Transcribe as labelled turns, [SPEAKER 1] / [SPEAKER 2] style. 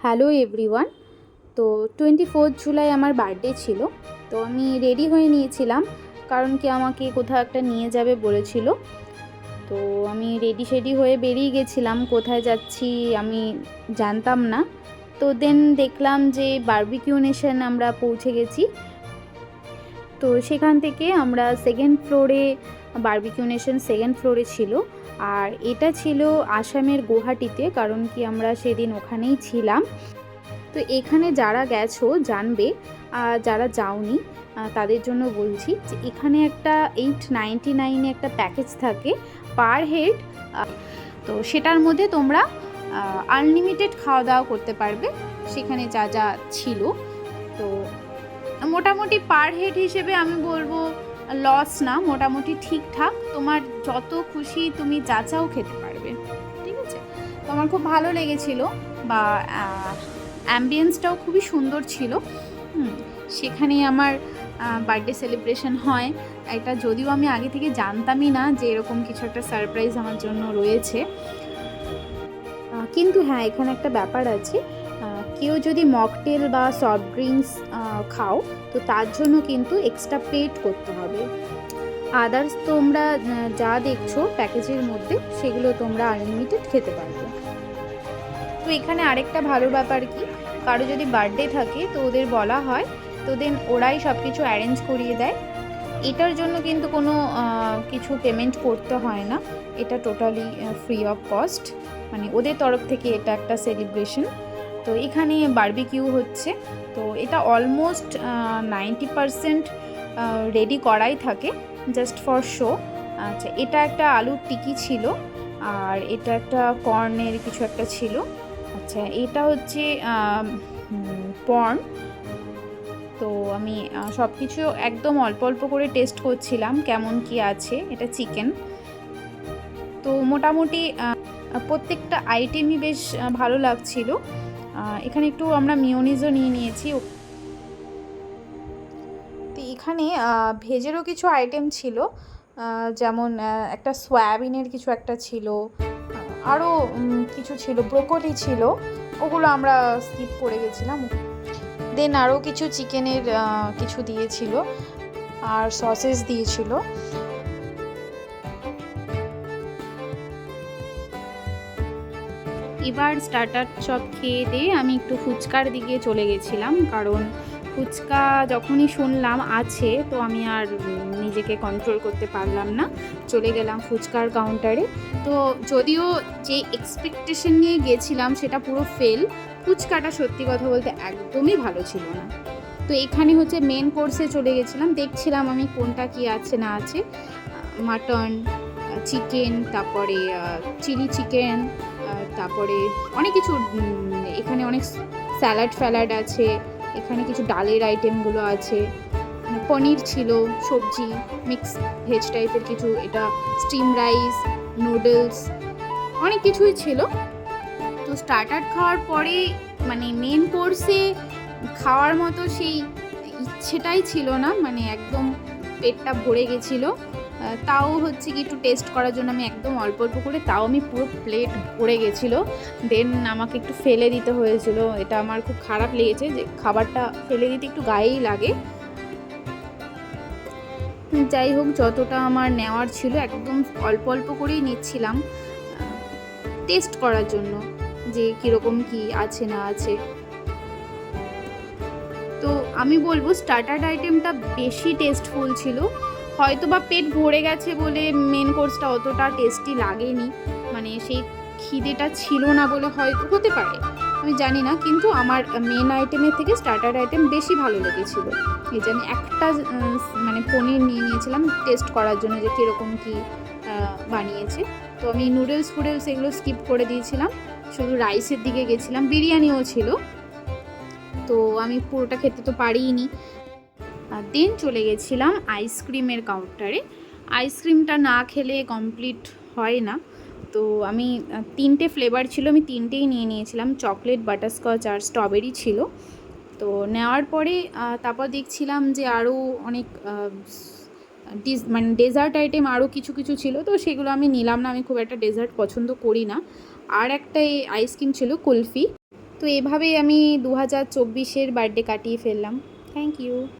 [SPEAKER 1] Hello everyone. তো 24 জুলাই আমার birthday ছিল। তো আমি রেডি হয়ে নিয়েছিলাম, কারণ কি আমাকে কোথাও একটা নিয়ে যাবে বলেছিল। তো আমি রেডি হয়ে বেরিয়ে গেছিলাম। কোথায় যাচ্ছি আমি জানতাম না। তো দেন দেখলাম যে বারবিকিউ নেশন আমরা পৌঁছে গেছি। তো সেখান থেকে আমরা সেকেন্ড ফ্লোরে, বারবিকিউ নেশন সেকেন্ড ফ্লোরে ছিল। আর এটা ছিল আসামের গুয়াহাটিতে, কারণ কি আমরা সেদিন ওখানেই ছিলাম। তো এখানে যারা গেছো জানবে, যারা যাওনি তাদের জন্য বলছি যে এখানে একটা 899 একটা প্যাকেজ থাকে পার হেড। তো সেটার মধ্যে তোমরা আনলিমিটেড খাওয়া দাওয়া করতে পারবে সেখানে যা যা ছিল। তো মোটামুটি পার হেড হিসেবে আমি বলবো লস না, মোটামুটি ঠিকঠাক। তোমার যত খুশি তুমি যা চাও খেতে পারবে, ঠিক আছে। তো আমার খুব ভালো লেগেছিল, বা অ্যাম্বিয়েন্সটাও খুবই সুন্দর ছিল। সেখানে আমার বার্থডে সেলিব্রেশন হয়। এটা যদিও আমি আগে থেকে জানতামই না যে এরকম কিছু একটা সারপ্রাইজ আমার জন্য রয়েছে। কিন্তু হ্যাঁ, এখানে একটা ব্যাপার আছে, কেউ যদি মকটেল বা সফট ড্রিঙ্কস খাও তো তার জন্য কিন্তু এক্সট্রা পেড করতে হবে। আদার্স তোমরা যা দেখছো প্যাকেজের মধ্যে সেগুলো তোমরা আনলিমিটেড খেতে পারবে। তো এখানে আরেকটা ভালো ব্যাপার কি, কারো যদি বার্থডে থাকে তো ওদের বলা হয়, তো দেন ওরাই সব কিছু অ্যারেঞ্জ করিয়ে দেয়। এটার জন্য কিন্তু কোনো কিছু পেমেন্ট করতে হয় না, এটা টোটালি ফ্রি অফ কস্ট। মানে ওদের তরফ থেকে এটা একটা সেলিব্রেশন। তো এখানে বারবিকিউ হচ্ছে, তো এটা অলমোস্ট 90% রেডি করাই থাকে জাস্ট ফর শো। আচ্ছা, এটা একটা আলুর টিকি ছিল, আর এটা একটা কর্নের কিছু একটা ছিল। আচ্ছা, এটা হচ্ছে পর্ন। তো আমি সব কিছু একদম অল্প অল্প করে টেস্ট করছিলাম কেমন কি আছে। এটা চিকেন। তো মোটামুটি প্রত্যেকটা আইটেমই বেশ ভালো লাগছিল। এখানে একটু আমরা মিওনিজও নিয়ে নিয়েছি। তো এখানে ভেজেরও কিছু আইটেম ছিল, যেমন একটা সয়াবিনের কিছু একটা ছিল, আরও কিছু ছিল, ব্রোকলি ছিল, ওগুলো আমরা স্কিপ করে গেছিলাম। দেন আরও কিছু চিকেনের কিছু দিয়েছিল, আর সসেস দিয়েছিল। এবার স্টার্টার সব খেয়ে দিয়ে আমি একটু ফুচকার দিকে চলে গেছিলাম, কারণ ফুচকা যখনই শুনলাম আছে তো আমি আর নিজেকে কন্ট্রোল করতে পারলাম না, চলে গেলাম ফুচকার কাউন্টারে। তো যদিও যে এক্সপেকটেশন নিয়ে গেছিলাম সেটা পুরো ফেল। ফুচকাটা সত্যি কথা বলতে একদমই ভালো ছিল না। তো এখানে হচ্ছে মেন কোর্সে চলে গেছিলাম, দেখছিলাম আমি কোনটা কি আছে না আছে। মাটন, চিকেন, তারপরে চিলি চিকেন, তারপরে অনেক কিছু, এখানে অনেক স্যালাড আছে, এখানে কিছু ডালের আইটেমগুলো আছে, পনির ছিল, সবজি, মিক্স ভেজ টাইপের কিছু, এটা স্টিম রাইস, নুডলস, অনেক কিছুই ছিল। তো স্টার্টার খাওয়ার পরে মানে মেন কোর্সে খাওয়ার মতো সেই ইচ্ছেটাই ছিল না, মানে একদম পেটটা ভরে গেছিলো। তাও হচ্ছে কি একটু টেস্ট করার জন্য আমি একদম অল্প অল্প করে, তাও আমি পুরো প্লেট ভরে গেছিলো। দেন আমাকে একটু ফেলে দিতে হয়েছিল, এটা আমার খুব খারাপ লেগেছে যে খাবারটা ফেলে দিতে একটু গায়েই লাগে। যাই হোক, যতটা আমার নেওয়ার ছিল একদম অল্প অল্প করেই নিচ্ছিলাম টেস্ট করার জন্য যে কীরকম কি আছে না আছে। তো আমি বলবো স্টার্টার আইটেমটা বেশি টেস্টফুল ছিল, হয়তো বা পেট ভরে গেছে বলে মেন কোর্সটা অতটা টেস্টি লাগেনি, মানে সেই খিদেটা ছিল না বলে হয়তো হতে পারে, আমি জানি না। কিন্তু আমার মেন আইটেমের থেকে স্টার্টার আইটেম বেশি ভালো লেগেছিলো। এই যে আমি একটা মানে পনির নিয়ে নিয়েছিলাম টেস্ট করার জন্য যে কীরকম কী বানিয়েছে। তো আমি নুডলস ফুডলস এগুলো স্কিপ করে দিয়েছিলাম, শুধু রাইসের দিকে গেছিলাম। বিরিয়ানিও ছিল, তো আমি পুরোটা খেতে তো পারিনি। দেন চলে গেছিলাম আইসক্রিমের কাউন্টারে। আইসক্রিমটা না খেলে কমপ্লিট হয় না। তো আমি 3টে ফ্লেভার ছিল, আমি 3টেই নিয়ে নিয়েছিলাম, চকলেট, বাটারস্কচ আর স্ট্রবেরি ছিল। তো নেওয়ার পরে তারপর দেখছিলাম যে আরও অনেক মানে ডেজার্ট আইটেম আরও কিছু কিছু ছিল, তো সেগুলো আমি নিলাম না, আমি খুব একটা ডেজার্ট পছন্দ করি না। আর একটা আইসক্রিম ছিল কুলফি। তো তো এভাবেই আমি 2024-এর বার্থডে কাটিয়ে ফেললাম। Thank you.